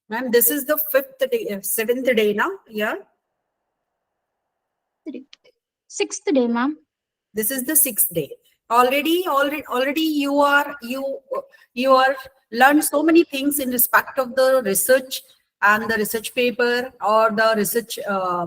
Ma'am, this is the 5th day, 7th day now. Yeah. 6th day, ma'am. This is the 6th day. Already you are learned so many things in respect of the research and the research paper or the research uh,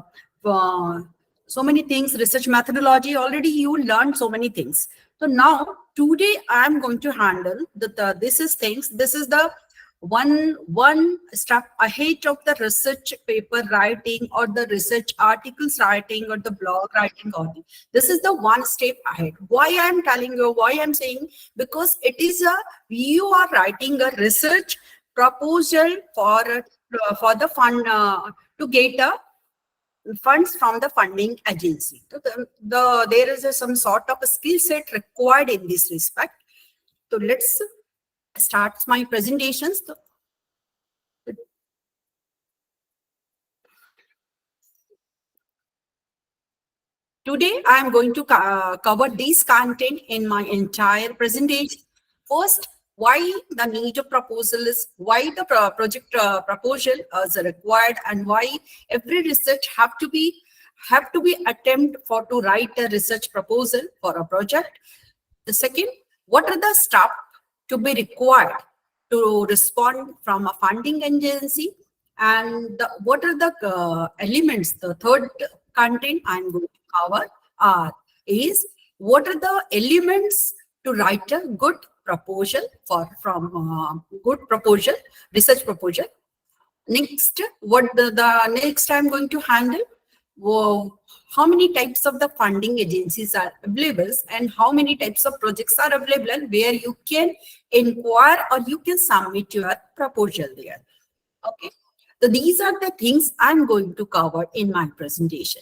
so many things, research methodology. Already you learned so many things. So now today I am going to handle this is things. This is the one step ahead of the research paper writing or the research articles writing or the blog writing or this is the one step ahead. Why I'm telling you, why I'm saying, because it is you are writing a research proposal for the fund to get a funds from the funding agency. So there is some sort of a skill set required in this respect. So let's start my presentations. Today, I am going to cover this content in my entire presentation. First, why the need of proposal is, why the project proposal is required, and why every research have to be attempt for to write a research proposal for a project. The second, what are the steps to be required to respond from a funding agency, and what are the elements? The third content I'm going to cover is what are the elements to write a good proposal good proposal, research proposal. Next, what the next I'm going to handle, how many types of the funding agencies are available and how many types of projects are available where you can inquire or you can submit your proposal there. Okay, so these are the things I'm going to cover in my presentation.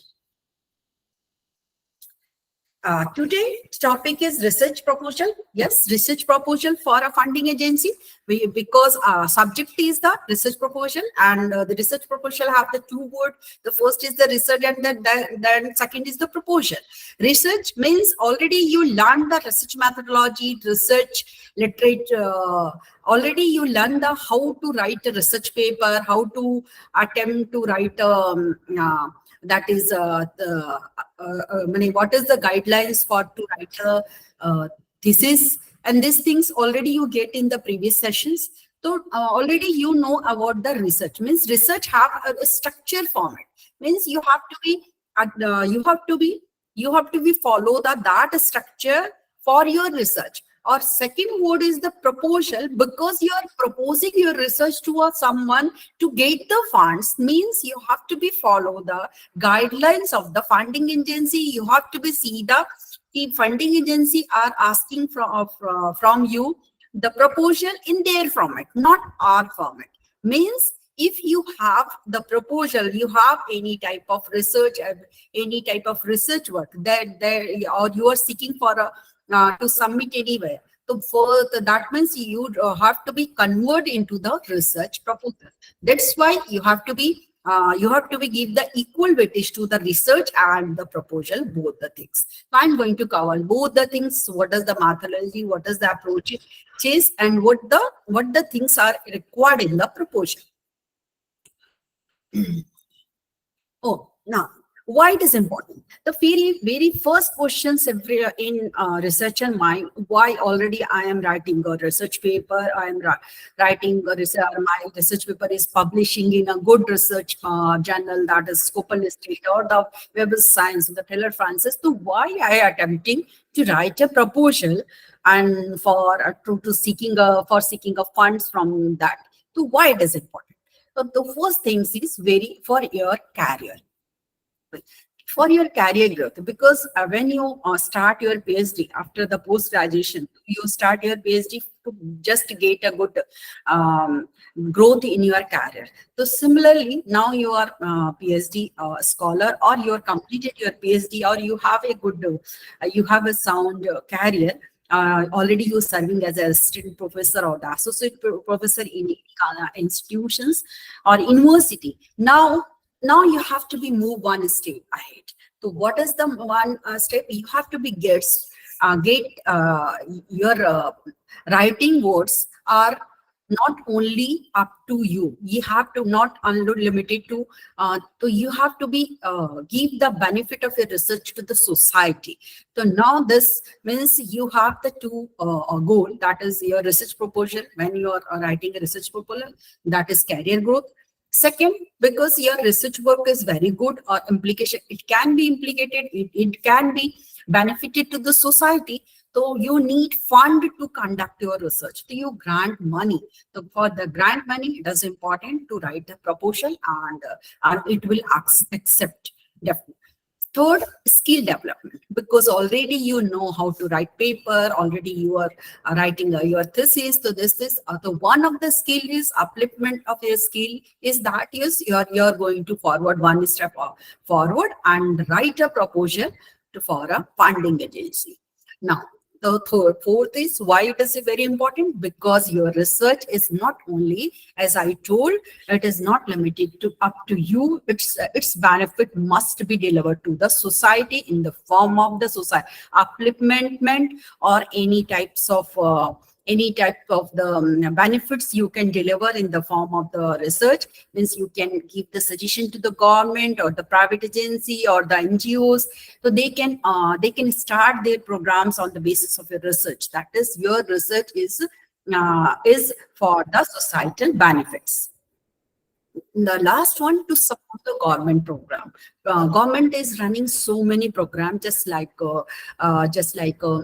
Today's topic is research proposal. Yes, research proposal for a funding agency. Because subject is the research proposal, and the research proposal have the two words. The first is the research, and then second is the proposal. Research means already you learned the research methodology, research literature. Already you learn the how to write a research paper, how to attempt to write that is what is the guidelines for to write a thesis, and these things already you get in the previous sessions. So already you know about the research. Means research have a structure format. Means you have to be follow that structure for your research. Or second word is the proposal, because you are proposing your research to someone to get the funds. Means you have to be follow the guidelines of the funding agency. You have to be see the funding agency are asking from you the proposal in their format, not our format. Means if you have the proposal, you have any type of research work or you are seeking for a to submit anywhere. So that means you have to be converted into the research proposal. That's why you have to be give the equal weightage to the research and the proposal, both the things. So I'm going to cover both the things. What is the methodology? What is the approach is, and what the things are required in the proposal. Oh, now, why it is important? The very first questions in researcher mind, why already I am writing a research paper, I am writing a research, my research paper is publishing in a good research journal, that is Scopus Illustrated or the Web of Science, the Taylor Francis. So why I am attempting to write a proposal and for seeking a funds from that. So why it is important? So the first thing is for your career. For your career growth, because when you start your PhD after the post-graduation, you start your PhD to just get a good growth in your career. So similarly, now you are PhD scholar, or you have completed your PhD, or you have a good, you have a sound career. Already you serving as an assistant professor or the associate professor in institutions or university. Now you have to be move one step ahead. So what is the one step? You have to be get your writing words are not only up to you. You have to not unlimited to, so you have to be give the benefit of your research to the society. So now this means you have the two goal, that is your research proposal. When you are writing a research proposal, that is career growth. Second, because your research work is very good or implication, it can be implicated, it can be benefited to the society. So you need fund to conduct your research. So you grant money. So for the grant money, it is important to write the proposal, and it will accept definitely. Third, skill development, because already you know how to write paper, already you are writing your thesis. So this is the one of the skill is upliftment of your skill, is that is you're going to forward one step forward and write a proposal for a funding agency. Now, the fourth is why it is very important, because your research is not only, as I told, it is not limited to up to you. Its benefit must be delivered to the society in the form of the society upliftment, or any type of the benefits you can deliver in the form of the research. Means you can give the suggestion to the government or the private agency or the NGOs, so they can start their programs on the basis of your research. That is, your research is for the societal benefits. The last one, to support the government program. Government is running so many programs, just like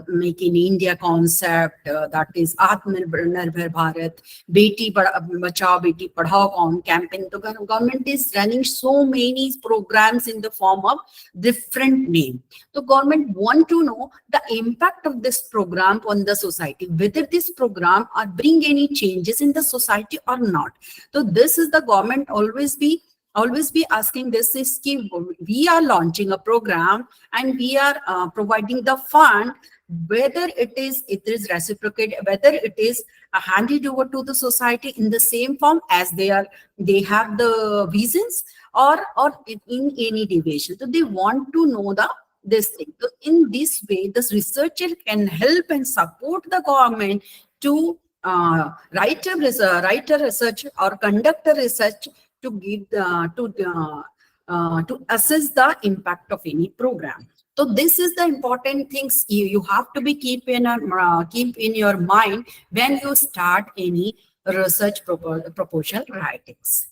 Make in India concept, that is Atmanirbhar Bharat, Beti Bachao Beti Padhao campaign. So government is running so many programs in the form of different name. So government want to know the impact of this program on the society, whether this program are bring any changes in the society or not. So this is the government always be asking this is key. We are launching a program and we are providing the fund, whether it is reciprocated, whether it is handed over to the society in the same form as they have the reasons, or in any deviation. So they want to know this thing. So in this way, this researcher can help and support the government to write a research or conduct a research to give to assess the impact of any program. So this is the important things you have to be keep in your mind when you start any research proposal writings.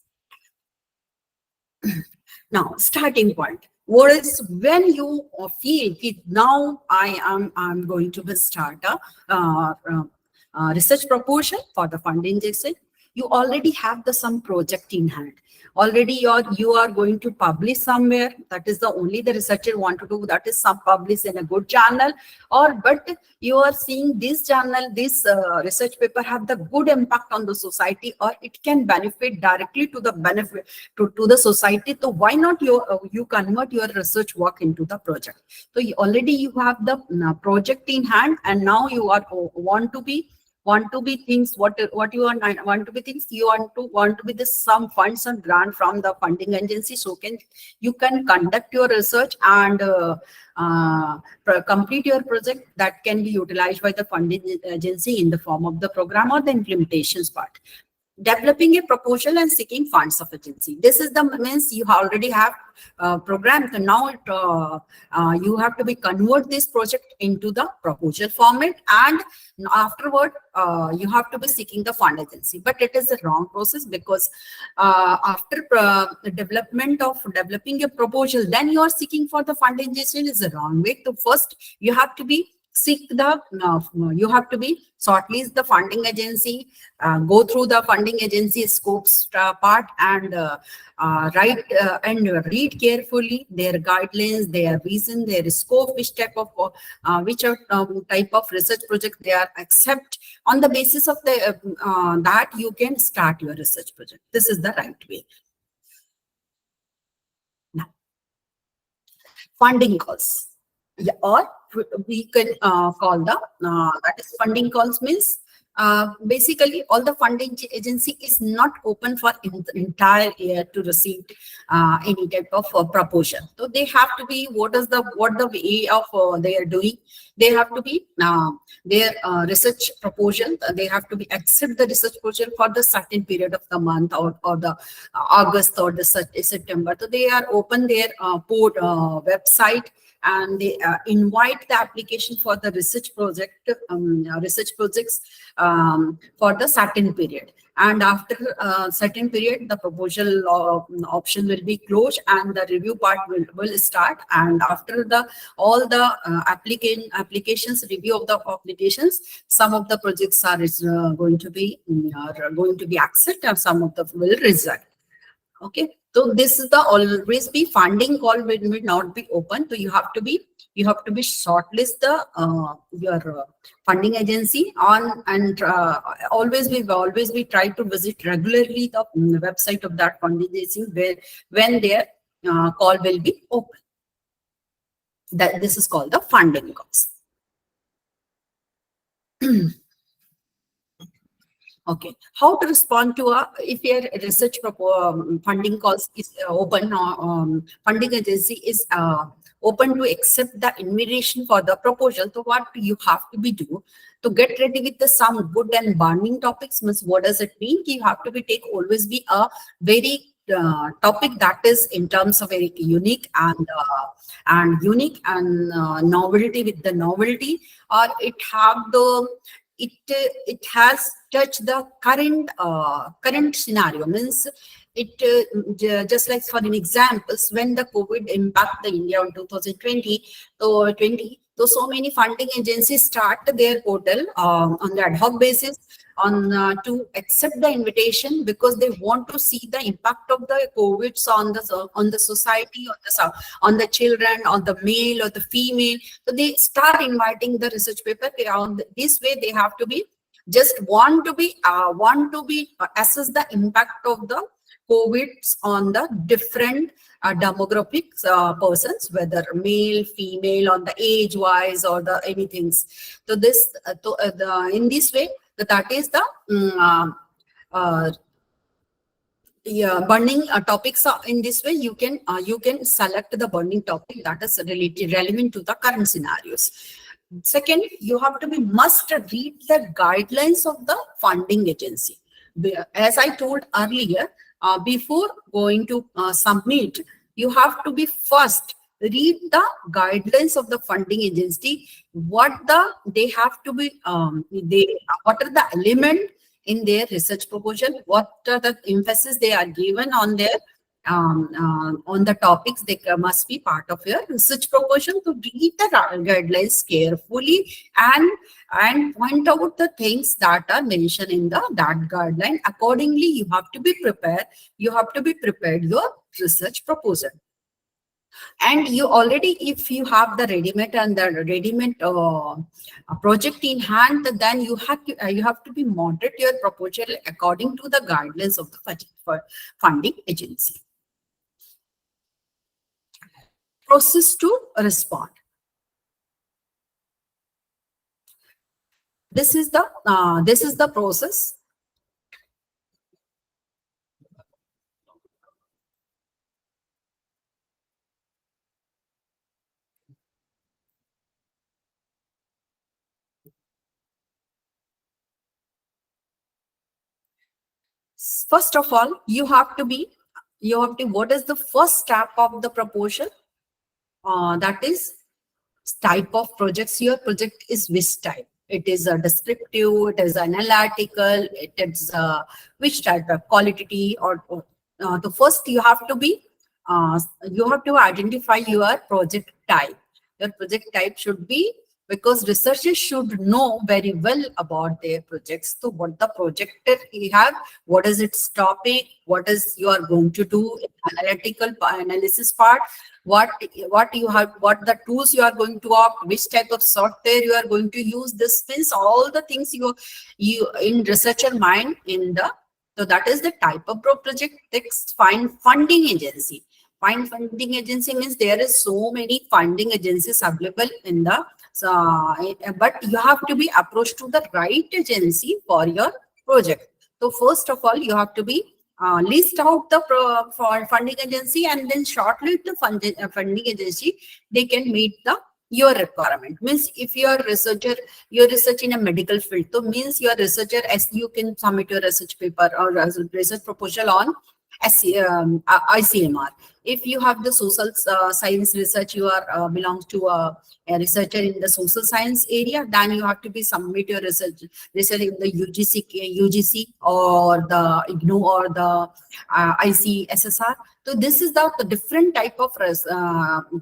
Now, starting point. What is when you feel now I'm going to start a research proposal for the funding agency. You already have some project in hand. Already you are going to publish somewhere. That is the only the researcher want to do. That is some publish in a good journal, but you are seeing this journal, this research paper have the good impact on the society, or it can benefit directly to the benefit to the society. So why not you convert your research work into the project? So already you have the project in hand, and now you are want to be things what you want to be things you want to be this some funds and grant from the funding agency, so you can conduct your research and complete your project that can be utilized by the funding agency in the form of the program or the implementations part. Developing a proposal and seeking funds of agency. This is the means you already have programmed. And now you have to be convert this project into the proposal format, and afterward you have to be seeking the fund agency. But it is a wrong process, because after the developing a proposal, then you are seeking for the fund agency is a wrong way. So first you have to be you have to be shortlist the funding agency, go through the funding agency scopes part, and write and read carefully their guidelines, their reason, their scope, which type of research project they are accept. On the basis of the that you can start your research project. This is the right way. Now, funding calls. Yeah, or we can call the that is funding calls means basically all the funding agency is not open for entire year to receive any type of proposal. So they have to be what the way of they are doing. they have to be their research proposal. They have to be accept the research proposal for the certain period of the month, or the August or the September. So they are open their port website, and they invite the application for the research research projects for the certain period. And after a certain period, the proposal option will be closed and the review part will start. And after the all the applications, review of the applications, some of the projects are going to be accepted, and some of them will reject. Okay, so this is the always be funding call will not be open. So you have to be shortlist the your funding agency on, and always we try to visit regularly the website of that funding agency where when their call will be open. That this is called the funding calls. Okay, how to respond to if your research funding calls is open, funding agency is open to accept the invitation for the proposal. So what you have to be do to get ready with the some good and burning topics? Means what does it mean? You have to be always be a very topic that is in terms of very unique and novelty with the novelty, or it have the it has touched the current scenario. Means it just like for an examples, when the COVID impact the India in 2020, so many funding agencies start their portal on the ad hoc basis on to accept the invitation, because they want to see the impact of the COVID on the society, on the children, on the male or the female. So they start inviting the research paper. On this way, they have to be just want to be assess the impact of the COVID on the different demographics persons, whether male, female, on the age wise or the anything. So this in this way, that is the burning topics. In this way, you can select the burning topic that is relevant to the current scenarios. Second, you have to be must read the guidelines of the funding agency. As I told earlier, before going to submit, you have to be first read the guidelines of the funding agency. What they have to be what are the element in their research proposal? What are the emphasis they are given on their on the topics they must be part of your research proposal? To read the guidelines carefully and point out the things that are mentioned in that guideline. Accordingly, you have to be prepared. You have to be prepared your research proposal. And you already, if you have the ready-made and the ready-made project in hand, then you have to be moderate your proposal according to the guidelines of the funding agency. Process to respond. This is the process. First of all, what is the first step of the proposal? That is type of projects. Your project is which type? It is a descriptive, it is analytical, it is which type of qualitative, or the first you have to identify your project type. Your project type should be, because researchers should know very well about their projects. So what the project you have, what is its topic, what is you are going to do in analytical analysis part, what you have, what the tools you are going to opt, which type of software you are going to use. This means all the things you in researcher mind in the. So that is the type of project. Next, find funding agency. Find funding agency means there is so many funding agencies available in the. But you have to be approached to the right agency for your project. So first of all, you have to be list out the for funding agency, and then shortlist the funding agency. They can meet the your requirement. Means if you are researcher, your research in a medical field, so means you are researcher, as you can submit your research paper or research proposal on ICMR. If you have the social science research, you are belongs to a researcher in the social science area, then you have to be submit your research in the UGC or the IGNOU or the ICSSR. So this is the different type of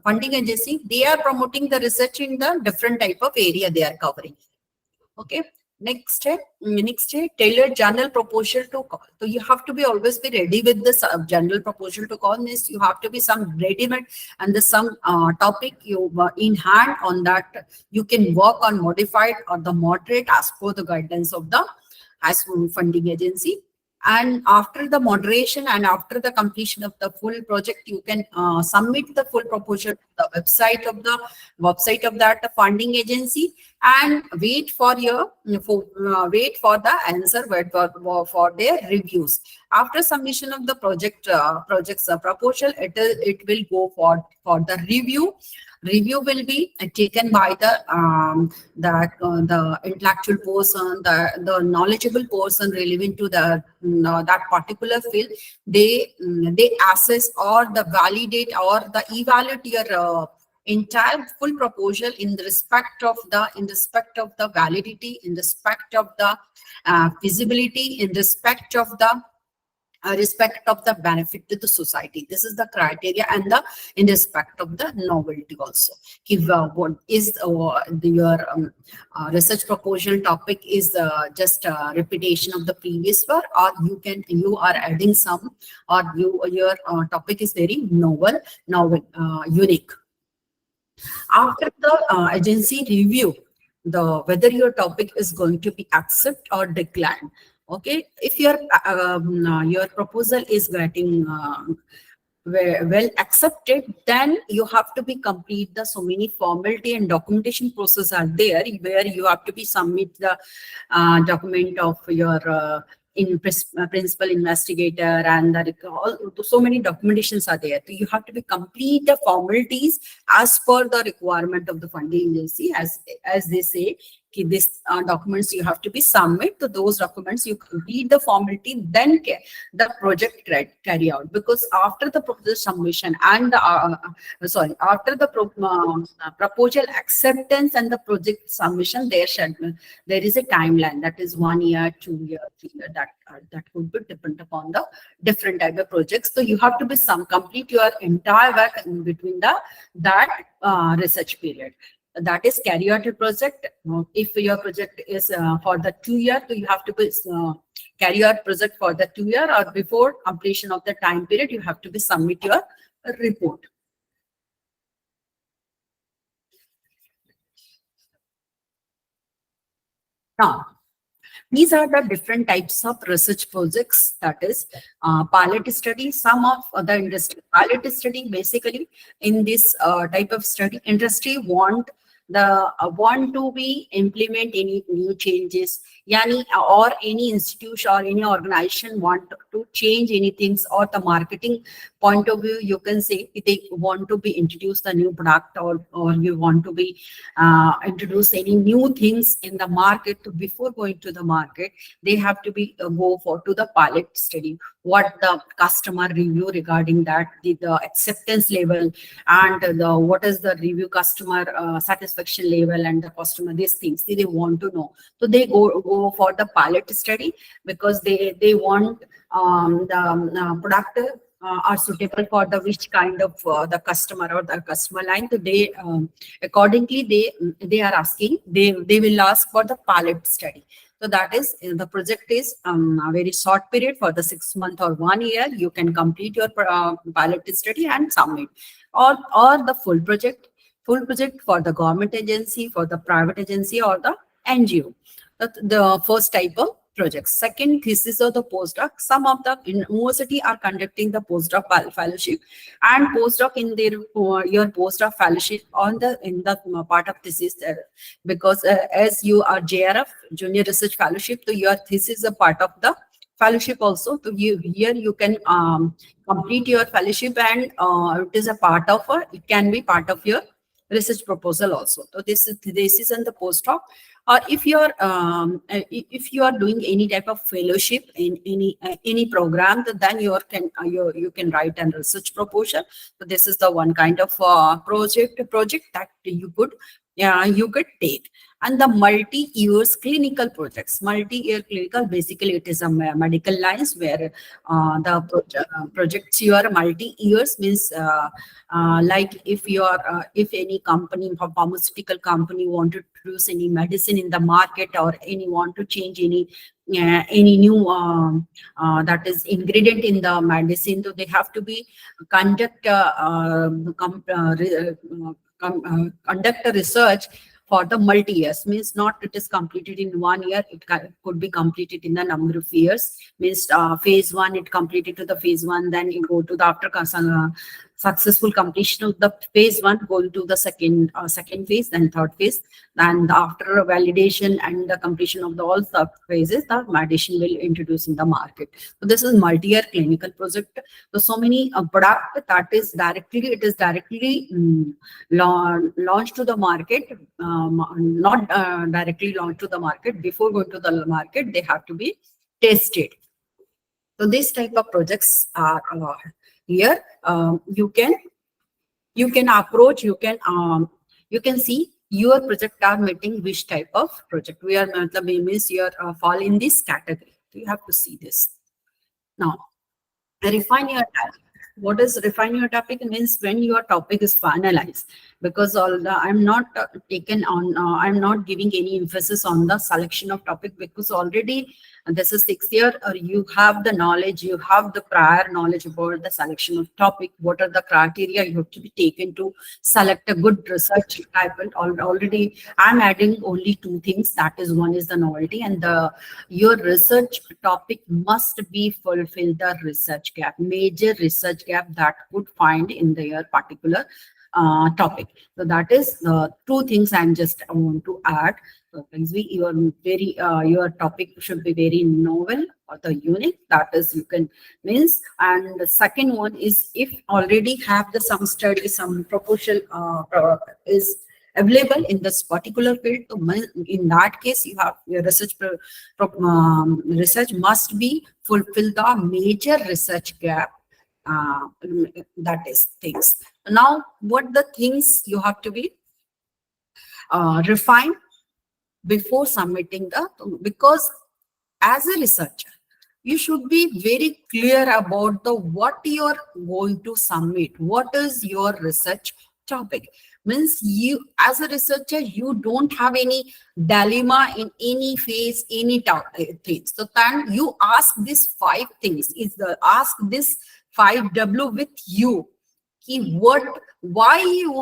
funding agency. They are promoting the research in the different type of area they are covering. Okay. Next step, tailored journal proposal to call. So you have to be always be ready with the journal proposal to call. Means you have to be some ready-made and the some topic you in hand on that you can work on modified or the moderate as per the guidance of the as funding agency. And after the moderation and after the completion of the full project, you can submit the full proposal to the website of that funding agency and wait for your wait for the answer, wait for their reviews. After submission of the project's proposal, it will go for the review. Review will be taken by the intellectual person, the knowledgeable person relevant to the that particular field. They assess or the validate or the evaluate your entire full proposal in respect of the validity, in respect of the feasibility, in respect of the benefit to the society. This is the criteria, and the in respect of the novelty also. If what is your research proposal topic is just a repetition of the previous one, or you are adding some, or your topic is very novel, unique. After the agency review, whether your topic is going to be accept or decline. Okay, if your proposal is getting well accepted, then you have to be complete the so many formality and documentation process are there, where you have to be submit the document of your principal investigator, and so many documentations are there. So you have to be complete the formalities as per the requirement of the funding agency, as they say. This documents you have to be submit to those documents, you complete the formality, then the project carry out. Because after the proposal submission and after the proposal acceptance and the project submission, there is a timeline, that is 1 year, 2 year, 3 year, that would be depend upon the different type of projects. So you have to be complete your entire work in between that research period. That is carry out a project. If your project is for the 2 year, so you have to be carry out project for the 2 year, or before completion of the time period, you have to be submit your report. Now, these are the different types of research projects, that is pilot study. Some of the industry pilot study, basically in this type of study, industry want to be implement any new changes, yani, or any institution or any organization want to change anything, or the marketing point of view, you can say they want to be introduce the new product, or you want to be introduce any new things in the market. Before going to the market, they have to be go for to the pilot study, what the customer review regarding that, the acceptance level, and what is the review customer satisfaction level, and the customer, these things they want to know. So they go for the pilot study, because they want the product are suitable for the which kind of the customer or the customer line. So they accordingly they are asking, they will ask for the pilot study. So that is the project is a very short period, for the 6 months or 1 year. You can complete your pilot study and submit, or the full project for the government agency, for the private agency, or the NGO. The first type of projects. Second, thesis or the postdoc. Some of the university are conducting the postdoc fellowship, and postdoc in their your postdoc fellowship in the part of thesis, because as you are JRF, junior research fellowship, so your thesis is a part of the fellowship also. So here you can complete your fellowship, and it is a part of it can be part of your research proposal also. So this is in the postdoc, or if you are doing any type of fellowship in any program, then you can write a research proposal. So this is the one kind of project that you could take. And the multi-years clinical projects. Multi-year clinical, basically it is a medical lines where projects your multi-years means like if any company, pharmaceutical company want to produce any medicine in the market, or any want to change any new that is ingredient in the medicine, so they have to be conduct conduct a research for the multi years. Means not it is completed in 1 year, could be completed in a number of years. Means phase one, it completed to the phase one, then you go to the after successful completion of the phase one, go to the second phase, then third phase, and after validation and the completion of the all sub phases, the medicine will introduce in the market. So this is multi-year clinical project. So many product that is directly launched to the market, not directly launched to the market. Before going to the market, they have to be tested. So this type of projects are here. You can approach, you can see your project are meeting which type of project. We are means you are fall in this category. You have to see this. Now, refine your topic. What is refine your topic? Means when your topic is finalized, because I'm not I'm not giving any emphasis on the selection of topic, because already this is 6th year, or you have the knowledge, you have the prior knowledge about the selection of topic. What are the criteria you have to be taken to select a good research type? And already I'm adding only 2 things. That is, one is the novelty, and your research topic must be fulfill the research gap, major research gap that could find in their particular topic. So that is 2 things I want to add. So your topic should be very novel or the unique. That is, you can means. And the second one is, if already have the some study, some proposal is available in this particular field, so in that case, you have your research must be fulfill the major research gap. That is things. Now, what the things you have to be refined before submitting because as a researcher, you should be very clear about what you are going to submit. What is your research topic? Means you, as a researcher, you don't have any dilemma in any phase, any things. So then you ask these 5 things. Ask this 5W with you. Why you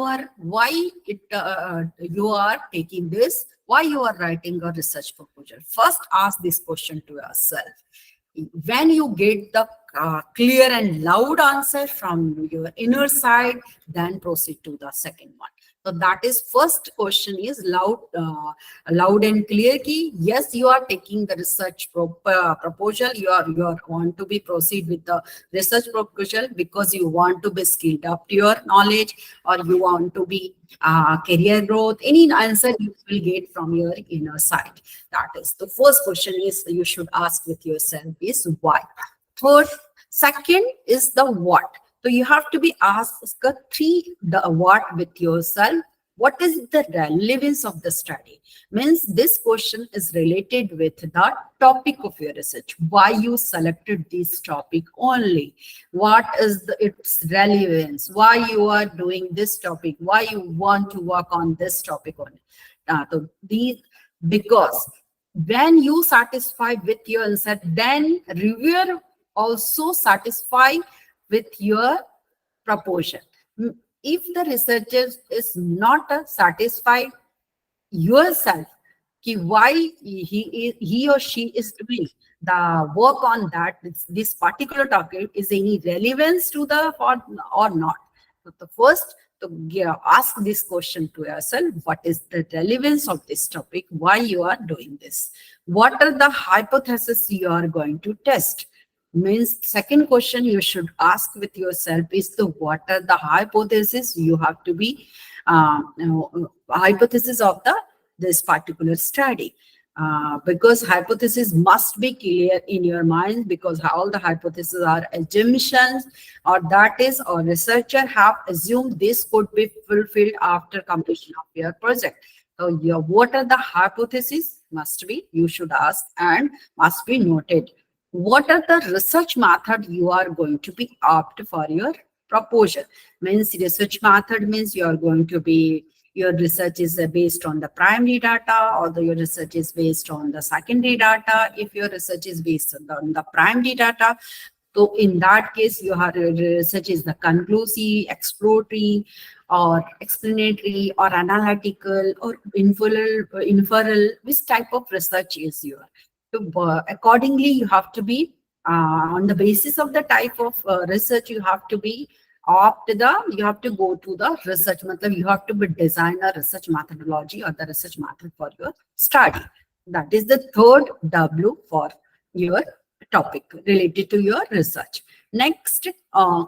are taking this, why you are writing a research proposal. First, ask this question to yourself. When you get the clear and loud answer from your inner side, then proceed to the second one. So that is, first question is loud and clear key. Yes, you are taking the research proposal. You are want to be proceed with the research proposal because you want to be skilled up to your knowledge, or you want to be career growth. Any answer you will get from your inner side. That is the first question is you should ask with yourself is why. Second is the what. So you have to be asked the what with yourself. What is the relevance of the study? Means this question is related with the topic of your research. Why you selected this topic only? What is its relevance? Why you are doing this topic? Why you want to work on this topic only? Because when you satisfy with your answer, then reviewer also satisfy with your proposal. If the researcher is not satisfied yourself, why he or she is doing the work on that, this particular topic, is any relevance to the or not. So the first, ask this question to yourself: what is the relevance of this topic? Why you are doing this? What are the hypotheses you are going to test? Means second question you should ask with yourself is what are the hypotheses you have to be hypothesis of this particular study. Because hypothesis must be clear in your mind, because all the hypotheses are assumptions, or that is, or researcher have assumed this could be fulfilled after completion of your project. So what are the hypotheses must be, you should ask, and must be noted. What are the research method you are going to be opt for your proposal? Means research method means you are going to be, your research is based on the primary data, or your research is based on the secondary data. If your research is based on the primary data, so in that case, your research is the conclusive, exploratory, or explanatory, or analytical, or inferral. Which type of research is your? So accordingly, you have to be on the basis of the type of research, you have to be you have to go to the research method. You have to be design a research methodology or the research method for your study. That is the third W for your topic related to your research. Next,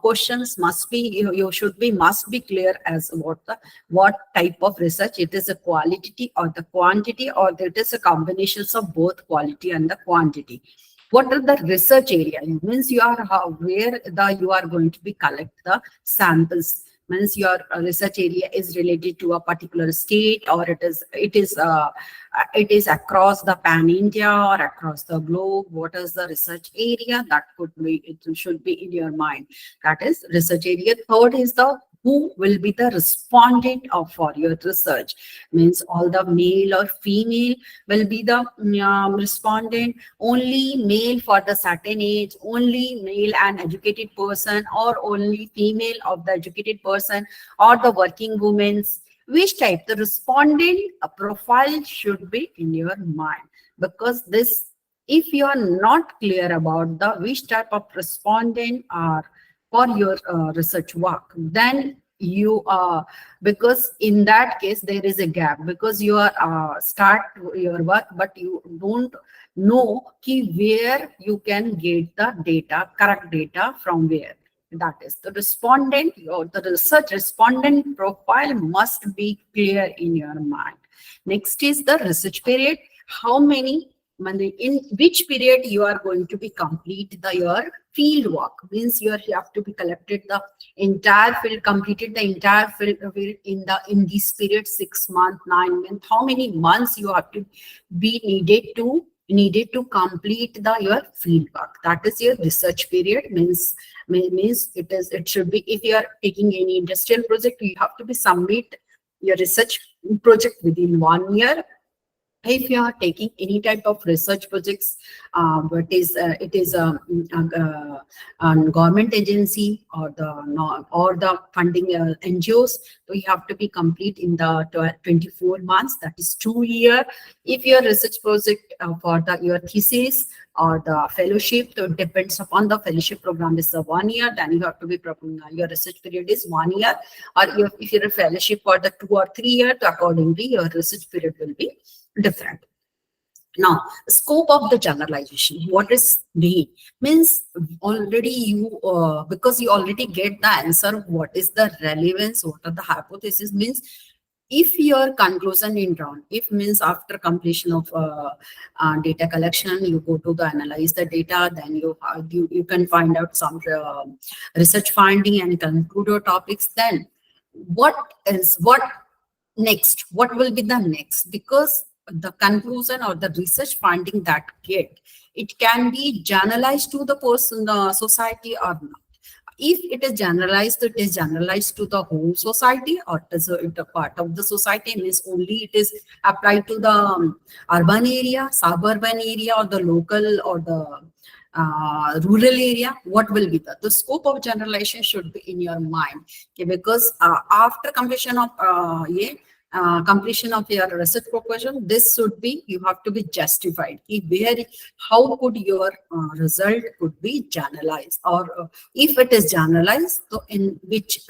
questions must be, you should be, must be clear as what type of research. It is a quality or the quantity, or it is a combinations of both quality and the quantity. What are the research area? It means you are where you are going to be collect the samples. Means your research area is related to a particular state, or it is across the pan India or across the globe. What is the research area? That could be, it should be in your mind. That is research area. Third is the who will be the respondent for your research. Means all the male or female will be the respondent. Only male for the certain age, only male and educated person, or only female of the educated person, or the working women's. Which type? The respondent profile should be in your mind, because this, if you are not clear about the which type of respondent are for your research work, then you because in that case there is a gap, because you are start your work but you don't know where you can get the data, correct data from where. That is the respondent, or the research respondent profile must be clear in your mind. Next is the research period. How many, in which period you are going to be complete your field work? Means you have to be collected the entire field, completed the entire field in this period, 6 months, 9 months. How many months you have to be needed to complete your field work? That is your research period. Means it should be, if you are taking any industrial project, you have to be submit your research project within 1 year. If you are taking any type of research projects, it is a government agency, or the funding NGOs, so you have to be complete in the 24 months. That is 2 years. If your research project for your thesis or the fellowship, so it depends upon the fellowship program is 1 year, then you have to be your research period is 1 year. Or if you're a fellowship for the 2 or 3 years, accordingly your research period will be different. Now, scope of the generalization. What is means already you because you already get the answer. What is the relevance? What are the hypotheses? Means if your conclusion in drawn, if means after completion of data collection, you go to the analyze the data, then you can find out some research finding and conclude your topics. Then what next? What will be the next? Because the conclusion or the research finding that it can be generalized to the person, the society, or not. If it is generalized, it is generalized to the whole society, or it is a part of the society. Means only it is applied to the urban area, suburban area, or the local, or the rural area. What will be the scope of generalization should be in your mind. Okay, because after completion of completion of your research proposal, this should be, you have to be justified. How could your result could be generalized, or if it is generalized, so in which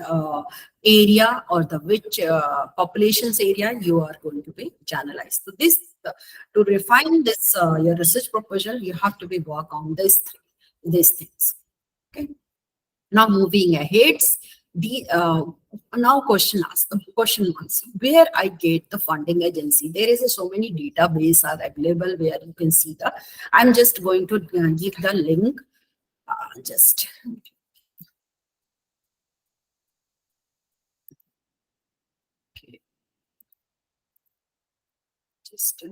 area, or the which populations area you are going to be generalized. So this to refine this your research proposal, you have to be work on these things. Okay. Now moving ahead, Now question ones, where I get the funding agency. There is so many database are available where you can see the, I'm just going to give the link. Just okay, just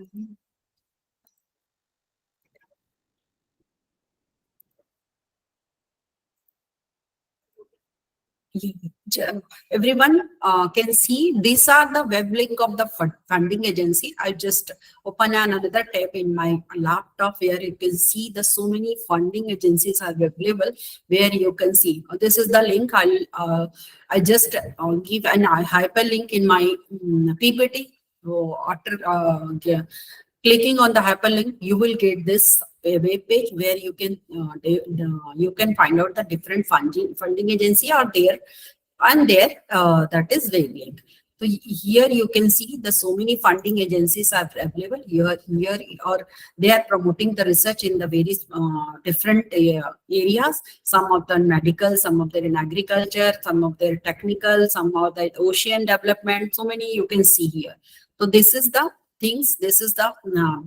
Yeah, everyone can see these are the web link of the funding agency. I just open another tab in my laptop where you can see the so many funding agencies are available where you can see. This is the link. I just give an hyperlink in my PPT. So after clicking on the hyperlink, you will get this web page where you can you can find out the different funding agency are there, and there that is wavelength. So here you can see the so many funding agencies are available here, or they are promoting the research in the various different areas. Some of them medical, some of them in agriculture, some of them technical, some of the ocean development. So many you can see here. So this is the things. This is the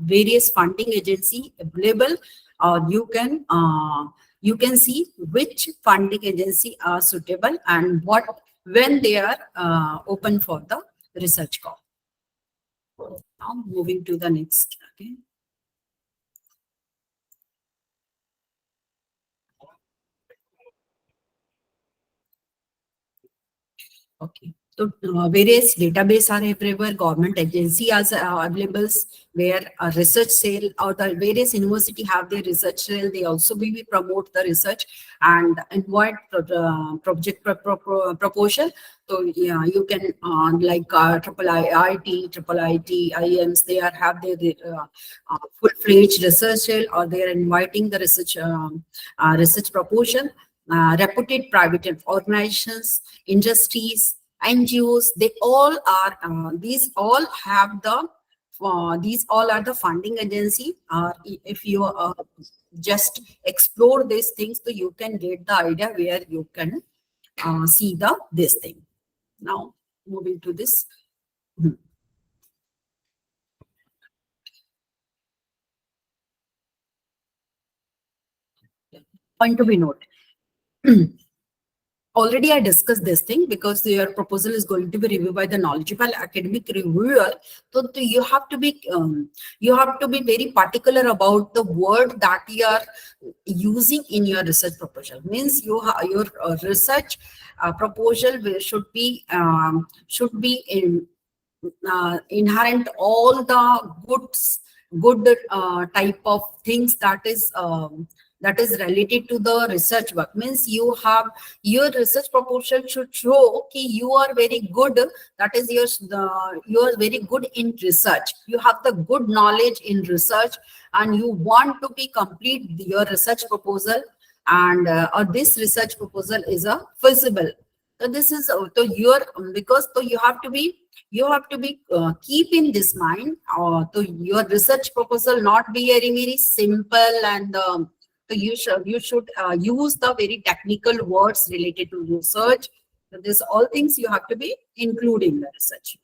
various funding agency available. You can see which funding agency are suitable and what when they are open for the research call. Now moving to the next. Okay. Okay. So various database are everywhere, government agency are available where a research sale or the various university have their research sale. They also will promote the research and invite project proposal. So yeah, you can like triple IIT, triple IT, IIMs, they are have their full-fledged research sale or they are inviting the research proposal. Reputed private organizations, industries, NGOs, they all are, these all have the, these all are the funding agency. If you just explore these things, so you can get the idea where you can see this thing. Now, moving to this. Point to be noted. Already I discussed this thing because your proposal is going to be reviewed by the knowledgeable academic reviewer. So you have to be very particular about the word that you are using in your research proposal. Means your research proposal should be in inherent all the good type of things that is related to the research work. Means you have your research proposal should show okay, you are very good, that is you are very good in research, you have the good knowledge in research and you want to be complete your research proposal, and or this research proposal is a feasible. So this is so your because so you have to be keep in this mind to your research proposal not be very simple, and so you should use the very technical words related to research. So this all things you have to be including the research.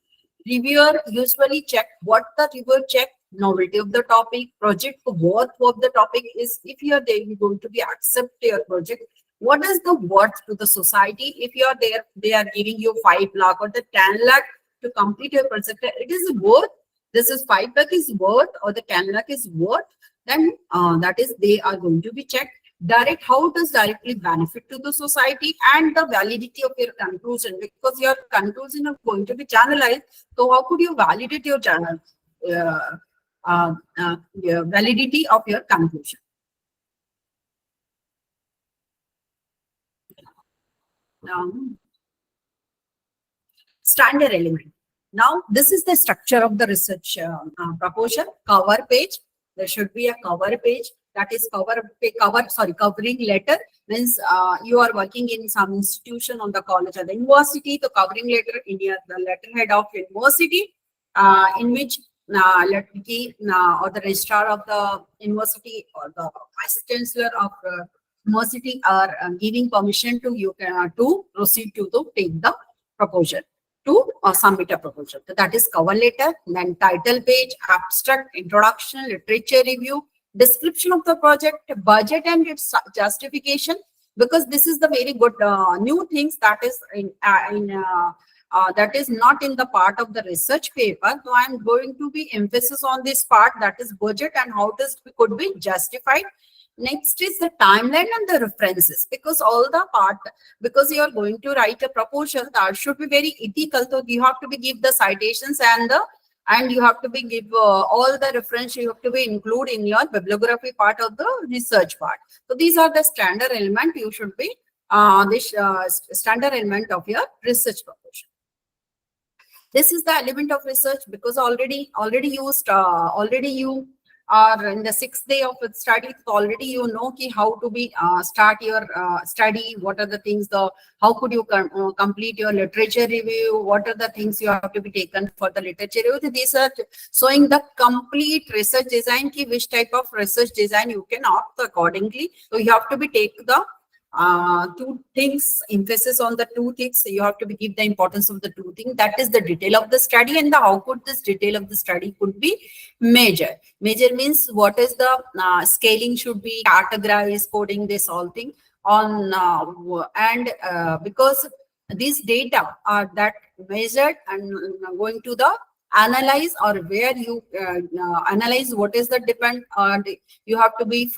Reviewer usually check what the reviewer check: novelty of the topic, project worth of the topic is if you are there going to be accept your project. What is the worth to the society? If you are there, they are giving you 5 lakh or the 10 lakh to complete your project. It is worth. This is 5 lakh is worth or the 10 lakh is worth. Then that is they are going to be checked. Direct, how does directly benefit to the society, and the validity of your conclusion, because your conclusion are going to be channelized. So how could you validate your channel your validity of your conclusion? Um, Standard element. Now, this is the structure of the research proposal. Cover page. There should be a cover page. That is covering letter. Means you are working in some institution on the college or the university. The covering letter in the letterhead of university, in which or the registrar of the university or the vice chancellor of university are giving permission to you to proceed to take the proposal to submit a proposal. So that is cover letter, then title page, abstract, introduction, literature review, description of the project, budget and its justification, because this is the very good new things that is that is not in the part of the research paper. So I'm going to be emphasis on this part, that is budget and how this could be justified. Next is the timeline and the references, because all the part, because you are going to write a proposal, that should be very ethical. So you have to be give the citations and you have to be give all the reference you have to be include in your bibliography part of the research part. So these are the standard element you should be this standard element of your research proposal. This is the element of research, because already you are in the 6th day of its study. So already you know ki how to be start your study, what are the things, how could you complete your literature review, what are the things you have to be taken for the literature review. So these are showing the complete research design, ki which type of research design you can opt accordingly. So you have to be take the two things, emphasis on the two things. So you have to be give the importance of the two things. That is the detail of the study, and the how could this detail of the study could be measured. Measure means what is the scaling should be categorized, coding, this all thing on because these data are that measured and going to the analyze, or where you analyze what is the depend, you have to be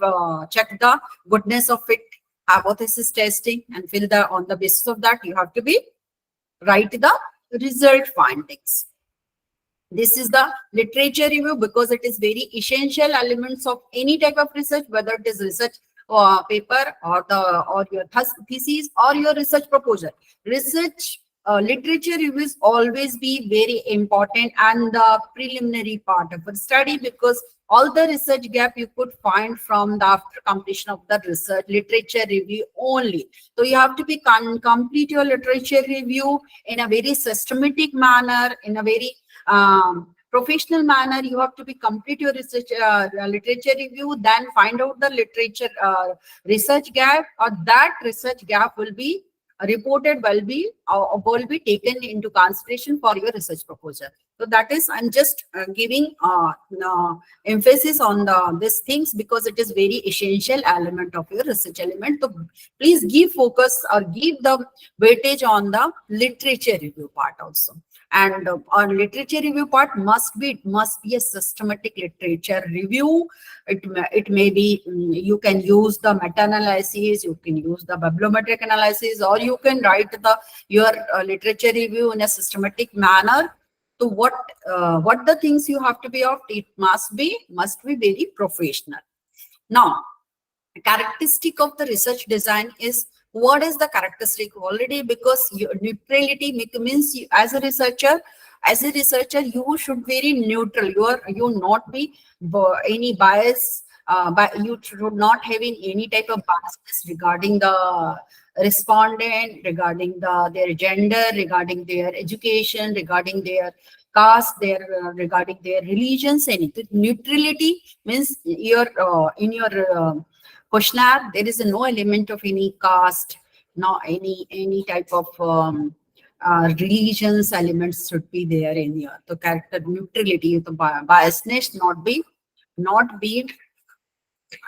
check the goodness of it, hypothesis testing, and fill the on the basis of that you have to be write the result findings. This is the literature review, because it is very essential elements of any type of research, whether it is research paper or your thesis or your research proposal. Research literature reviews always be very important and the preliminary part of a study, because all the research gap you could find from the after completion of the research literature review only. So you have to be complete your literature review in a very systematic manner, in a very professional manner. You have to be complete your research literature review, then find out the literature research gap, or that research gap will be reported, will be taken into consideration for your research proposal. So that is, I'm just giving emphasis on these things, because it is very essential element of your research element. So please give focus or give the weightage on the literature review part also. And our literature review part must be a systematic literature review. It may be you can use the meta-analysis, you can use the bibliometric analysis, or you can write your literature review in a systematic manner. So what the things you have to be of, it must be very professional. Now, characteristic of the research design is, what is the characteristic already, because neutrality means you, as a researcher you should very neutral. You not be any bias, but you should not have any type of bias regarding the respondent, regarding their gender, regarding their education, regarding their caste, regarding their religions, anything. Neutrality means in your questionnaire there is no element of any caste, no any type of religions elements should be there in your the character neutrality. The biasness not be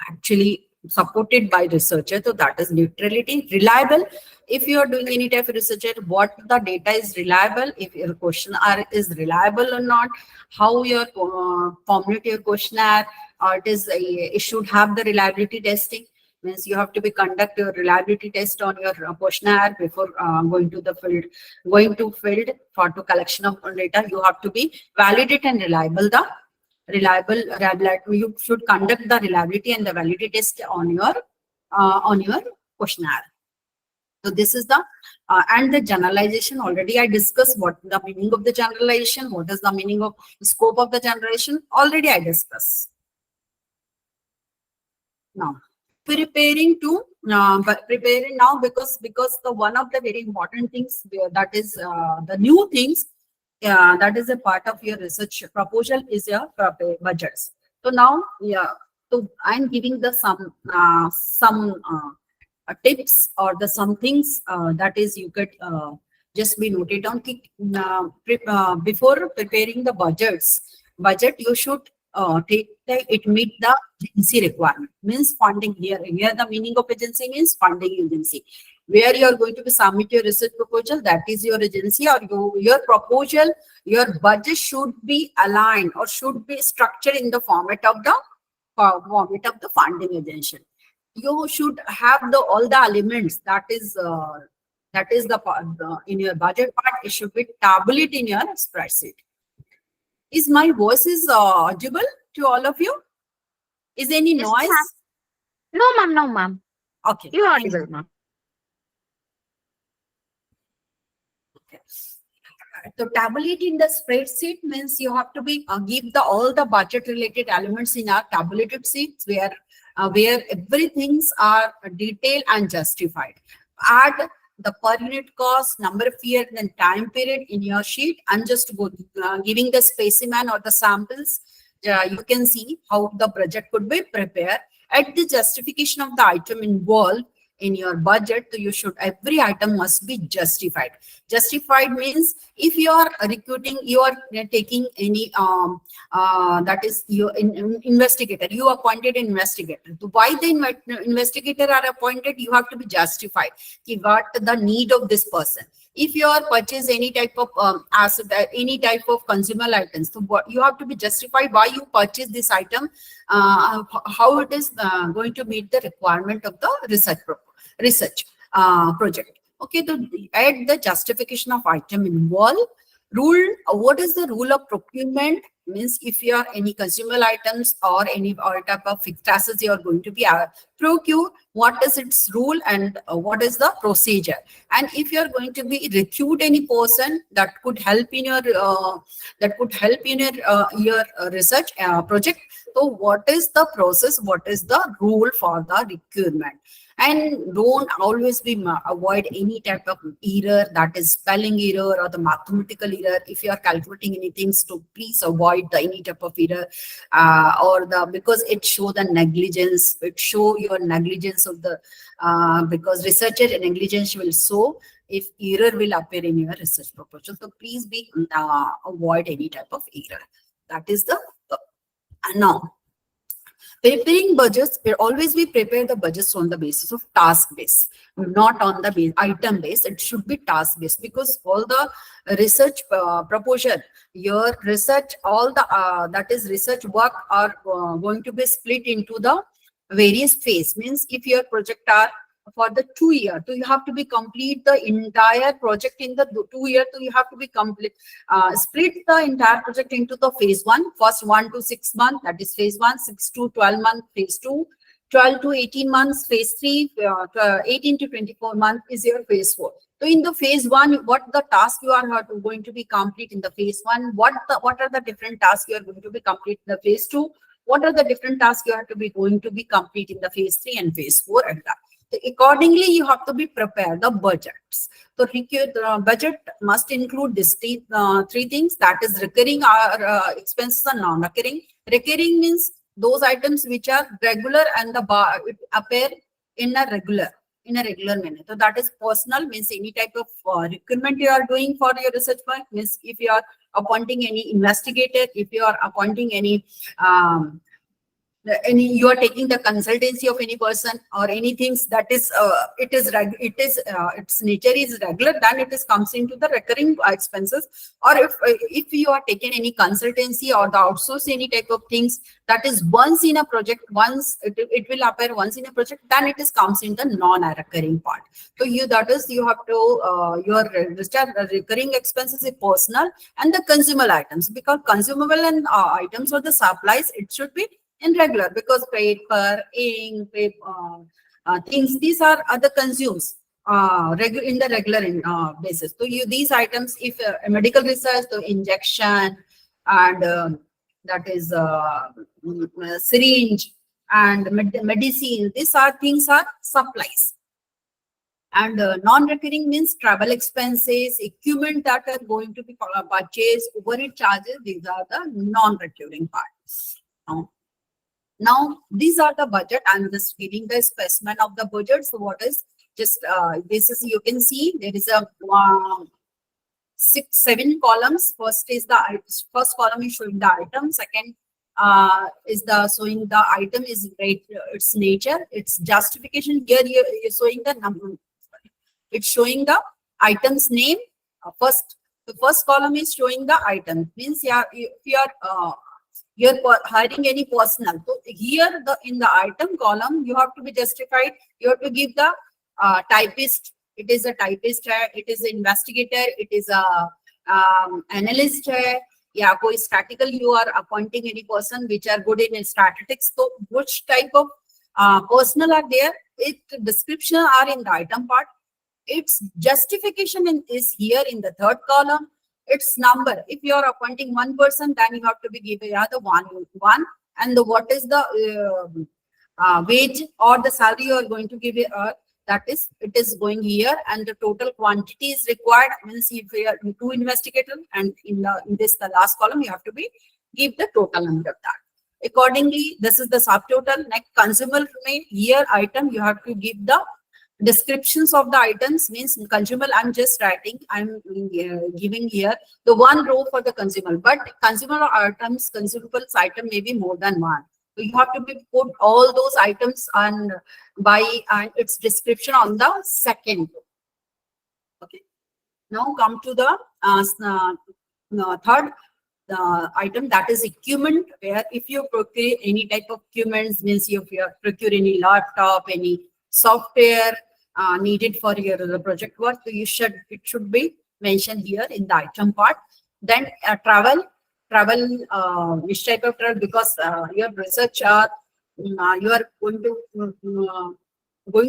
actually supported by researcher. So that is neutrality. Reliable, if you are doing any type of research, what the data is reliable, if your questionnaire is reliable or not, how your formulate your questionnaire, it should have the reliability testing. Means you have to be conduct your reliability test on your questionnaire before going to field for to collection of data. You have to be validate and reliable you should conduct the reliability and the validity test on your questionnaire. So this is the and the generalization. Already I discussed what the meaning of the generalization, what is the meaning of scope of the generalization, already I discussed. Now preparing now, because the one of the very important things that is the new things that is a part of your research proposal is your budgets. So now, so I'm giving the some tips or the some things that is you could Just be noted down. Before preparing the budget you should take it meet the agency requirement. Means funding here. Here the meaning of agency means funding agency. Where you are going to be submit your research proposal, that is your agency, or your proposal, your budget should be aligned or should be structured in the format of the funding agency. You should have all the elements that is in your budget part. It should be tabulated in your spreadsheet. Is my voice is audible to all of you? Is any Yes, noise? ma'am. No, ma'am. No, ma'am. Okay. You are thank audible, ma'am. Okay. So tabulate in the spreadsheet means you have to be give all the budget related elements in our tabulated sheets where everything's are detailed and justified. Add the per unit cost, number of year, then time period in your sheet, and just go giving the specimen or the samples. You can see how the project could be prepared. At the justification of the item involved in your budget, so you should every item must be justified. Justified means if you are recruiting, you are taking any that is your investigator, you appointed an investigator. So why the investigator are appointed, you have to be justified what the need of this person. If you are purchase any type of asset, any type of consumer items, so what you have to be justified why you purchase this item, how it is going to meet the requirement of the research project. Okay, so add the justification of item involved. Rule, what is the rule of procurement? Means if you are any consumer items or any type of fixed assets you are going to be procure, what is its rule and what is the procedure? And if you are going to be recruit any person that could help in your research project, so what is the process, what is the rule for the recruitment? And don't always be avoid any type of error, that is spelling error or the mathematical error. If you are calculating anything, so please avoid any type of error because it show the negligence. It show your negligence of the because researcher negligence will show if error will appear in your research proposal. So please be avoid any type of error. That is the now. Preparing budgets, always we prepare the budgets on the basis of task base, not on the item base. It should be task based because all the research proposal, your research, all the that is research work are going to be split into the various phase. Means if your project are for the 2 year, so you have to be complete the entire project in the 2 year. So you have to be complete split the entire project into the phase one. First 1 to 6 months, that is phase 1. 6 to 12 months, phase 2. 12 to 18 months, phase 3. 18 to 24 months is your phase 4. So in the phase 1, what the task you are going to be complete in the phase 1? What are the different tasks you are going to be complete in the phase 2? What are the different tasks you have to be going to be complete in the phase 3 and phase 4 and that? So accordingly, you have to be prepared the budgets. So the budget must include these three things, that is recurring expenses and non-recurring. Recurring means those items which are regular and it appear in a regular manner. So that is personal, means any type of recruitment you are doing for your research work. Means if you are appointing any investigator, if you are appointing any you are taking the consultancy of any person or anything that is its nature is regular, then it is comes into the recurring expenses. Or if you are taking any consultancy or the outsource any type of things that is once in a project, once it will appear once in a project, then it is comes in the non-recurring part. So you have to your recurring expenses is personal and the consumable items, because consumable and items or the supplies, it should be in regular, because paper, ink, things, these are other consumes in the regular basis. So these items, if medical research, so injection and that is syringe and medicine, these are things are supplies. And non-recurring means travel expenses, equipment that are going to be purchased, overhead charges. These are the non-recurring parts. Now, these are the budget. I'm just giving the specimen of the budget. So what is just this is, you can see there is a 7 columns. First column is showing the item. Second is the showing the item is its nature, its justification. Here you're showing the number. It's showing the item's name. The first column is showing the item. Means if you're hiring any personnel. So here in the item column, you have to be justified. You have to give the typist. It is a typist. It is an investigator. It is a analyst. Yeah, koi statistical. You are appointing any person which are good in statistics. So which type of personnel are there? Description are in the item part. Its justification is here in the third column. Its number. If you are appointing one person, then you have to be given the one, and what is the wage or the salary you are going to give it. It is going here, and the total quantity is required. Means if we are two investigators, and in the last column you have to give the total number of that. Accordingly, this is the subtotal. Next, consumer name. Here item you have to give the descriptions of the items. Means consumer, I'm just writing, I'm giving here the one row for the consumer, but consumer items, consumables item may be more than one. So you have to put all those items and its description on the second row. Okay. Now come to the third item, that is equipment, where if you procure any type of equipment, means if you procure any laptop, any software needed for your project work, so it should be mentioned here in the item part. Then travel, which type of travel, because your research you are going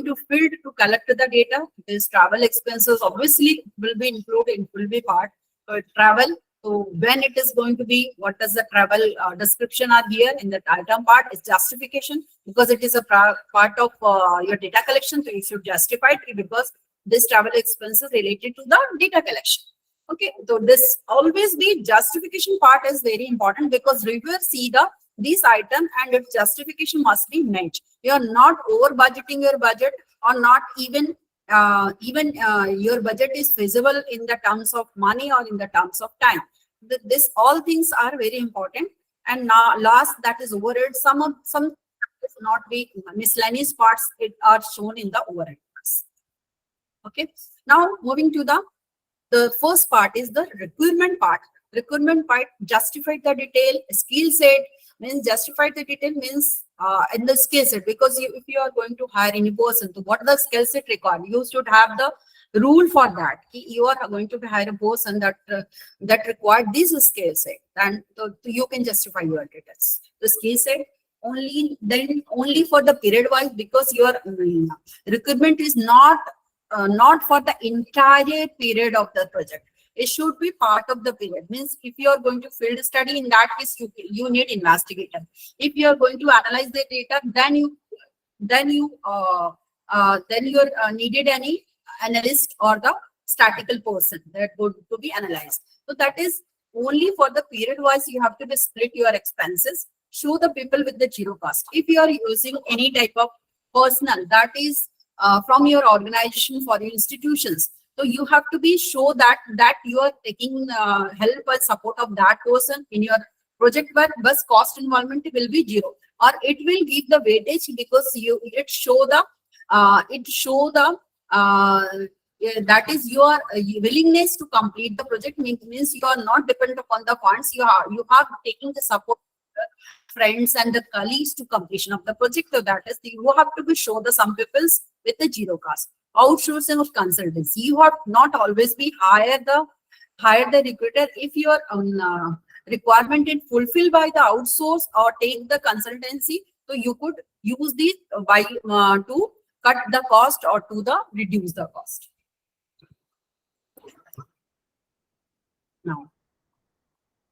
to field to collect the data. This travel expenses obviously will be included, will be part. So travel. So when it is going to be, what does the travel description are here in the item part is justification, because it is a part of your data collection. So you should justify it because this travel expenses related to the data collection. Okay, so this always be justification part is very important, because reviewer see this item and its justification must be met. You are not over budgeting your budget, or not even your budget is feasible in the terms of money or in the terms of time. This all things are very important. And now last, that is overhead. Some not be miscellaneous parts are shown in the overhead parts. Okay. Now moving to the first part is the requirement part. Requirement part justify the detail. Skill set means justify the detail means in the skill set, because if you are going to hire any person, so what the skill set required, you should have the rule for that. You are going to hire a person that required this skill set, and so you can justify your details. The skill set only for the period wise, because your requirement is not for the entire period of the project. It should be part of the period. Means if you are going to field study, in that case you need investigator. If you are going to analyze the data, then you needed any analyst or the statistical person that would to be analyzed. So that is only for the period wise. You have to be split your expenses. Show the people with the zero cost. If you are using any type of personnel that is from your organization for your institutions, so you have to be show that you are taking help or support of that person in your project work, but cost involvement will be zero, or it will give the weightage, because it show the that is your willingness to complete the project. Means you are not dependent upon the funds. You are taking the support friends and the colleagues to completion of the project. So that is you have to be show the some people's with the zero cost. Outsourcing of consultancy, you have not always be hire the recruiter. If your requirement is fulfilled by the outsource or take the consultancy, so you could use this by to cut the cost or to reduce the cost.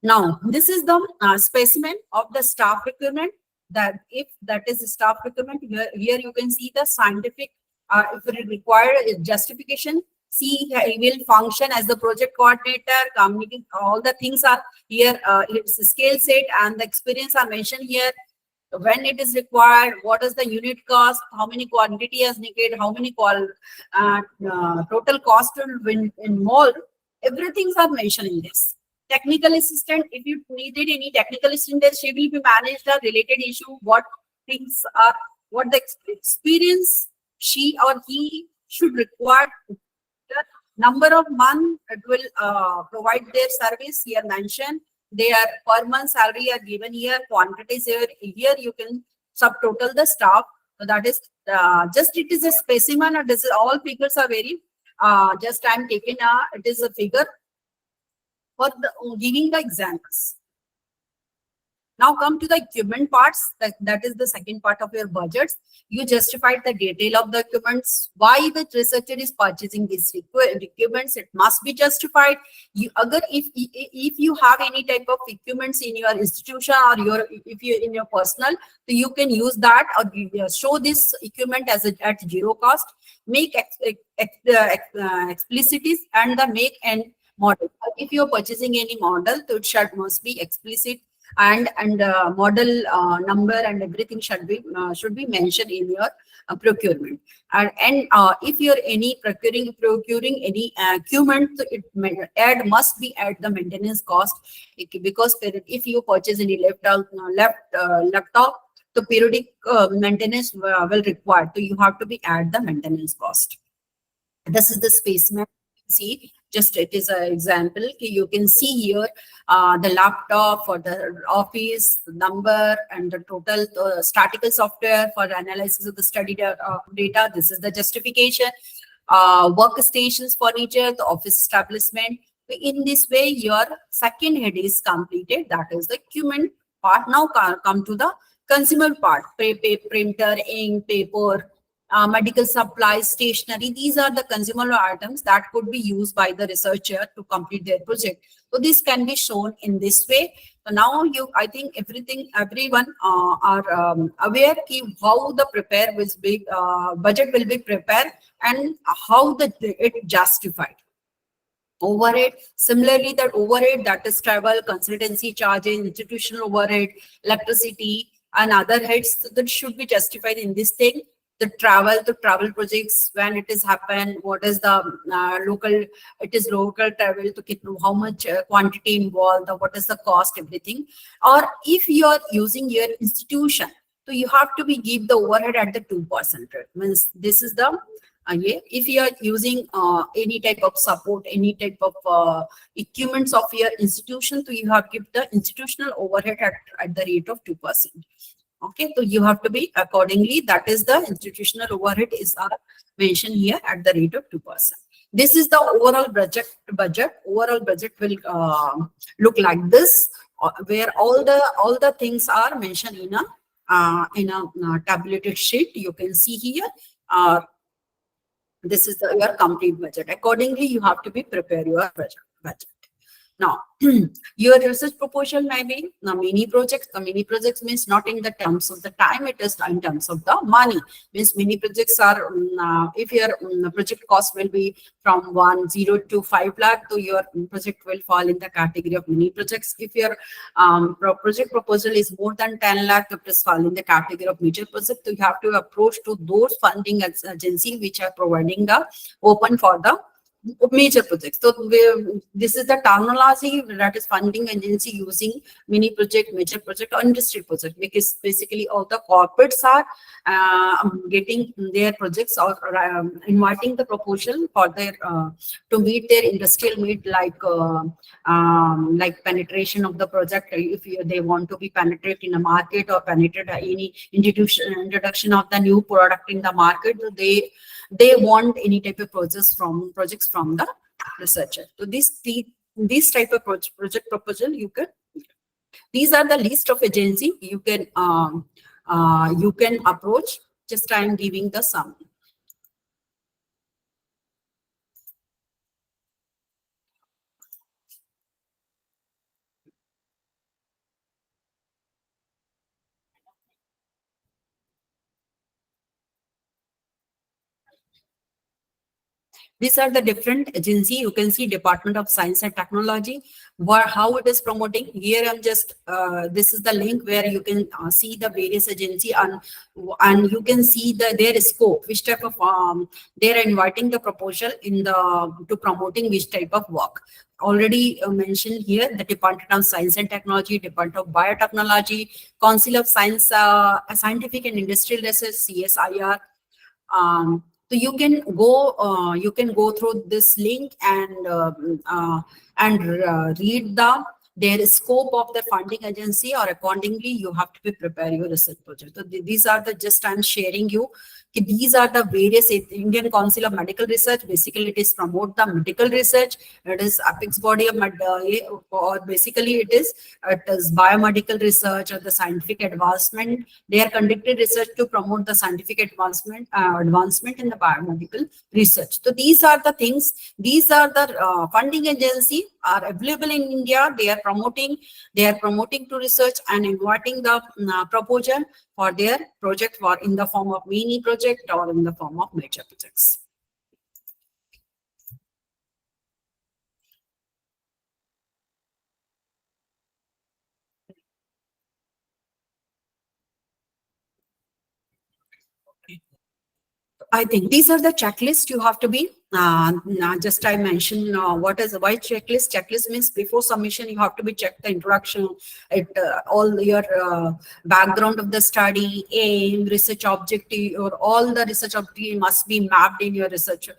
Now this is the specimen of the staff requirement. That if that is the staff requirement, here you can see the scientific. If it require justification, see he will function as the project coordinator, communicating, all the things are here. Its scale set and the experience are mentioned here. When it is required, what is the unit cost, how many quantity is needed, how many total cost will involve. Everything's are mentioned in this. Technical assistant, if you needed any technical assistant, she will be managed the related issue, what things are, what the experience she or he should require, the number of months it will provide their service here mentioned. Their per month salary are given here, quantities here you can subtotal the staff. So that is just it is a specimen, or this is all figures are very just I'm taking it is a figure for the, giving the examples. Now come to the equipment parts. That is the second part of your budgets. You justified the detail of the equipments. Why the researcher is purchasing these equipments? It must be justified. You, agar if you have any type of equipments in your institution or your if you in your personal, so you can use that or show this equipment as at zero cost. Make explicities and the make and model. If you are purchasing any model, so it must be explicit, and model number and everything should be mentioned in your procurement. And if you're any procuring any equipment, so it must be at the maintenance cost. Because if you purchase any laptop, the periodic maintenance will require, so you have to be at the maintenance cost. This is the space map. See, just it is an example. You can see here the laptop for the office, the number, and the total statistical software for analysis of the study data. This is the justification. Workstations, furniture, the office establishment. In this way, your second head is completed. That is the human part. Now come to the consumer part. Printer, ink, paper, medical supplies, stationery. These are the consumer items that could be used by the researcher to complete their project. So this can be shown in this way. So now I think everyone are aware how the budget will be prepared and how it justified. Overhead, similarly, that overhead, that is travel, consultancy charges, institutional overhead, electricity, and other heads that should be justified in this thing. The travel projects, when it is happen, what is the local travel to how much quantity involved, what is the cost, everything. Or if you are using your institution, so you have to be give the overhead at the 2%. Means this is the yeah, if you are using any type of support, any type of equipments of your institution, so you have to give the institutional overhead at the rate of 2%. Okay, so you have to be accordingly. That is the institutional overhead is mentioned here at the rate of 2%. This is the overall budget. Overall budget will look like this, where all the things are mentioned in a tabulated sheet. You can see here. This is your complete budget. Accordingly, you have to be prepare your budget. Now, your research proposal may be now mini projects. The mini projects means not in the terms of the time, it is in terms of the money. Means mini projects are, if your project cost will be from 10 to 5 lakh, so your project will fall in the category of mini projects. If your project proposal is more than 10 lakh, it is fall in the category of major project. So you have to approach to those funding agency which are providing the open for the major projects. So this is the terminology that is funding agency using mini project, major project, or industry project, because basically all the corporates are getting their projects or inviting the proposal for their to meet their industrial need, like penetration of the project. If they want to be penetrate in a market or penetrate any introduction of the new product in the market, so they want any type of projects from the researcher. So this type of project proposal you can. These are the list of agency you can approach. Just I am giving the sum. These are the different agency. You can see Department of Science and Technology, how it is promoting. Here I'm just, this is the link where you can see the various agency, and you can see their scope, which type of, they're inviting the proposal in to promoting which type of work. Already mentioned here, the Department of Science and Technology, Department of Biotechnology, Council of Science, Scientific and Industrial Research, CSIR. So you can go through this link and read their scope of the funding agency, or accordingly you have to be prepare your research project. So these are the, just I'm sharing you, these are the various Indian Council of Medical Research. Basically, it is promote the medical research. It is apex body of or basically it is biomedical research or the scientific advancement. They are conducted research to promote the scientific advancement in the biomedical research. So these are the things. These are the funding agency are available in India. They are promoting to research and inviting the proposal for their project, for in the form of mini project or in the form of major projects. I think these are the checklists you have to be, just I mentioned what is a white checklist. Checklist means before submission, you have to be check the introduction, all your background of the study, aim, research objective, or all the research objective must be mapped in your research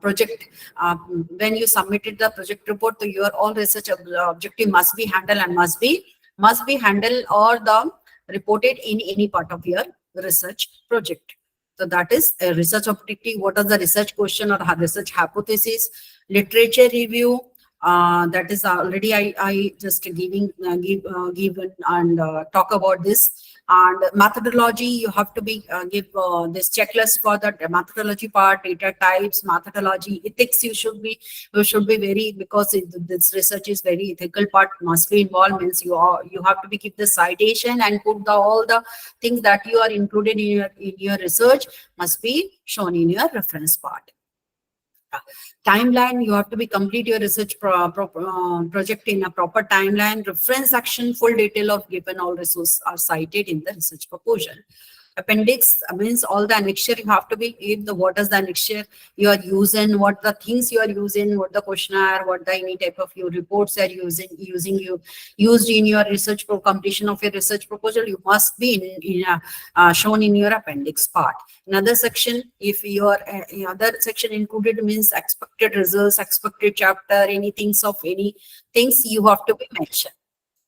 project. When you submitted the project report, to your all research objective must be handled and must be handled or the reported in any part of your research project. So that is a research objective. What are the research question or research hypothesis? Literature review. That is already I just given and talk about this. And methodology, you have to be give this checklist for the methodology part, data types, methodology, ethics. You should be very, because this research is very ethical part must be involved. Means you have to be give the citation and put all the things that you are included in your research must be shown in your reference part. Timeline, you have to be complete your research project in a proper timeline. Reference section, full detail of given all resources are cited in the research proposal. Appendix means all the annexure you have to be in the, what is the annexure you are using, what the things you are using, what the questionnaire, what the any type of your reports are used in your research completion of your research proposal, you must be shown in your appendix part. Another section, if your other section included means expected results, expected chapter, anything of any things you have to be mentioned.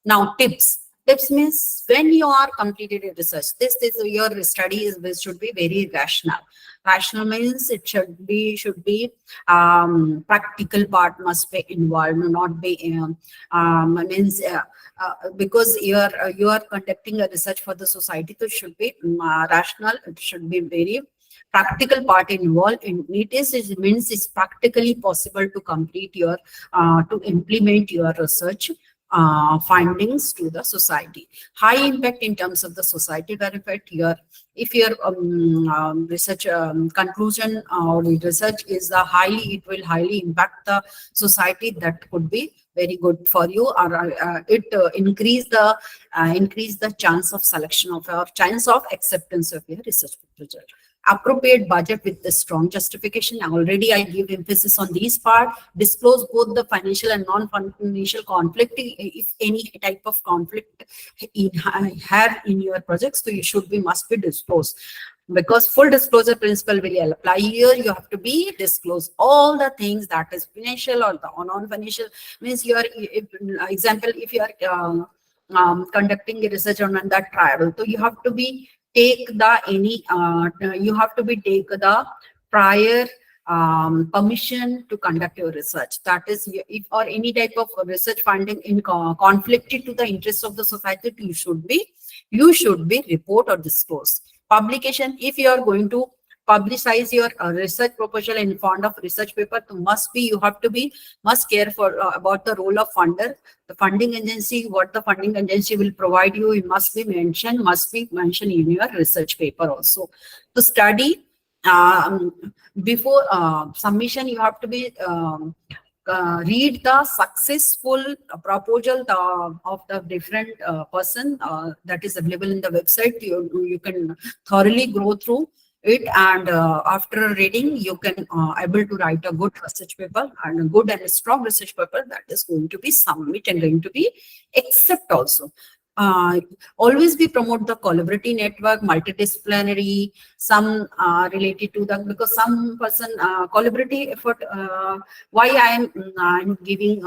Now tips. Tips means when you are completed your research, this is your study should be very rational. Rational means it should be practical part must be involved, not be means because you are conducting a research for the society, so it should be rational. It should be very practical part involved in it. It means it's practically possible to complete your to implement your research findings to the society. High impact in terms of the society benefit. If your research conclusion or research is it will highly impact the society, that could be very good for you, or it increase the chance of selection of or chance of acceptance of your research proposal. Appropriate budget with the strong justification. Already I give emphasis on these part. Disclose both the financial and non-financial conflict. If any type of conflict have in your projects, so you must be disclosed, because full disclosure principle will apply here. You have to be disclose all the things that is financial or the non-financial. Means example, if you are conducting a research on that trial, so you have to be take the prior permission to conduct your research. That is, if or any type of research finding in conflicted to the interests of the society, you should be report or disclose. Publication, if you are going to publicize your research proposal in front of research paper, must care for about the role of funder, the funding agency, what the funding agency will provide you. It must be mentioned in your research paper also. To study before submission, you have to be read the successful proposal of the different person that is available in the website. You can thoroughly go through it, and after reading, you can able to write a good research paper, and a good and strong research paper that is going to be submit and going to be accept also. uh, Always we promote the collaborative network, multidisciplinary, some related to the, because some person collaborative effort, why I'm giving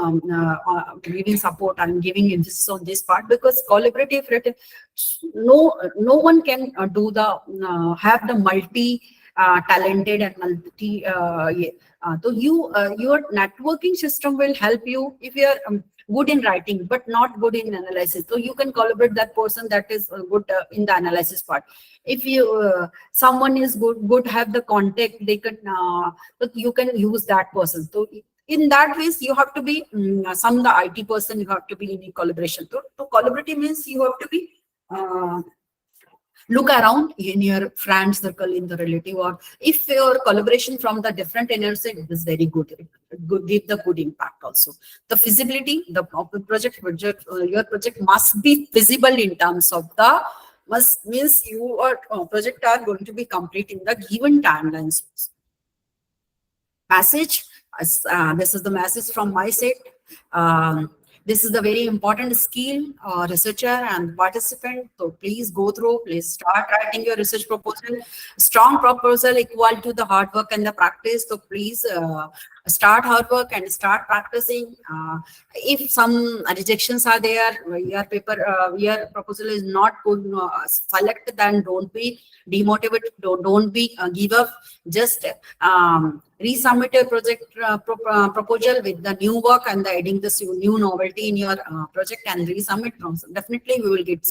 giving support, I'm giving emphasis on this part, because collaborative effort, no one can do the have the multi talented and multi so your networking system will help you if you are good in writing but not good in analysis, so you can collaborate that person that is good in the analysis part. If you someone is good have the contact, they can but you can use that person. So in that ways you have to be some the IT person, you have to be in collaboration. So collaborative means you have to be uh, look around in your friend circle, in the relative, or if your collaboration from the different energy, it is very good. It good, give the good impact also. The feasibility, the of the project your project must be feasible in terms of the, must means your project are going to be complete in the given timelines. Message, this is the message from my side. This is the very important skill, researcher and participant. So please go through, please start writing your research proposal. Strong proposal equal to the hard work and the practice. So please start hard work and start practicing. If some rejections are there, your paper, your proposal is not good, select, then don't be demotivated, don't be give up. Just resubmit your project proposal with the new work and the adding this new novelty in your project, and resubmit. Definitely we will get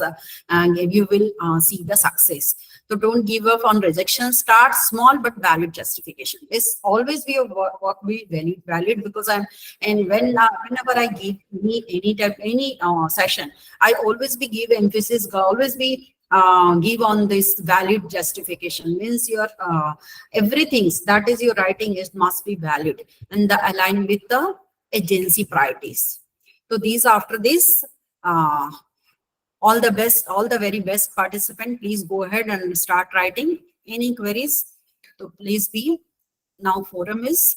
and you will see the success. So don't give up on rejection. Start small but valid justification. This always be a work be valid, because I'm, and whenever I give any type any session, I always be give emphasis, always be give on this valid justification. Means your everything that is your writing is must be valid and the align with the agency priorities. So these, after this, all the best, all the very best participant, please go ahead and start writing. Any queries, so please be, now forum is